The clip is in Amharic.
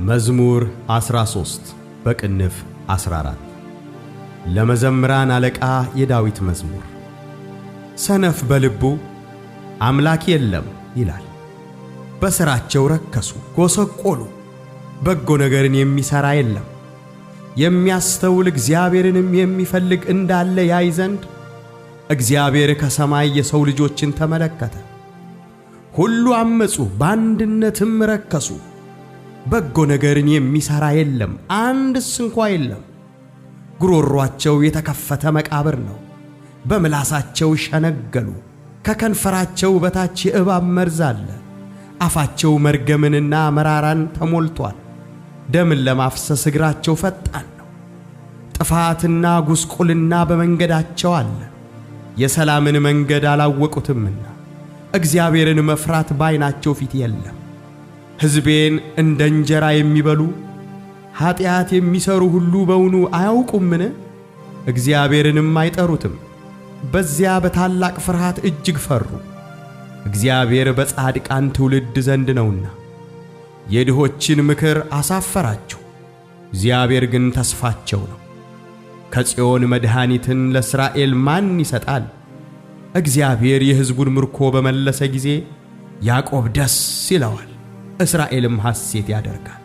መዝሙር 13 በቅንፍ 14 ለመዘምራን አለቃ የዳዊት መዝሙር። ሰነፍ በልቡ አምላክ የለም ይላል። በሥራቸው ረከሱ ጎሰቆሉ፣ በጎ ነገርን የሚሠራ የለም። የሚያስተውል እግዚአብሔርንም የሚፈልግ እንዳለ ያይ ዘንድ እግዚአብሔር ከሰማይ የሰው ልጆችን ተመለከተ። ሁሉ አመጹ በአንድነትም ረከሱ። በጎ ነገርን የሚሠራ የለም፣ አንድስ እንኳ የለም። ጉሮሮአቸው የተከፈተ መቃብር ነው፣ በምላሳቸው ሸነገሉ። ከከንፈራቸው በታች የእባብ መርዝ አለ። አፋቸው መርገምንና መራራን ተሞልቷል። ደምን ለማፍሰስ እግራቸው ፈጣን ነው። ጥፋትና ጉስቁልና በመንገዳቸው አለ፣ የሰላምን መንገድ አላወቁትምና። እግዚአብሔርን መፍራት በዓይናቸው ፊት የለም። ሕዝቤን እንደ እንጀራ የሚበሉ ኀጢአት የሚሠሩ ሁሉ በውኑ አያውቁምን? እግዚአብሔርንም አይጠሩትም። በዚያ በታላቅ ፍርሃት እጅግ ፈሩ። እግዚአብሔር በጻድቃን ትውልድ ዘንድ ነውና የድሆችን ምክር አሳፈራቸው። እግዚአብሔር ግን ተስፋቸው ነው። ከጽዮን መድኃኒትን ለእስራኤል ማን ይሰጣል? እግዚአብሔር የሕዝቡን ምርኮ በመለሰ ጊዜ ያዕቆብ ደስ ይለዋል፣ እስራኤልም ሐሴት ያደርጋል።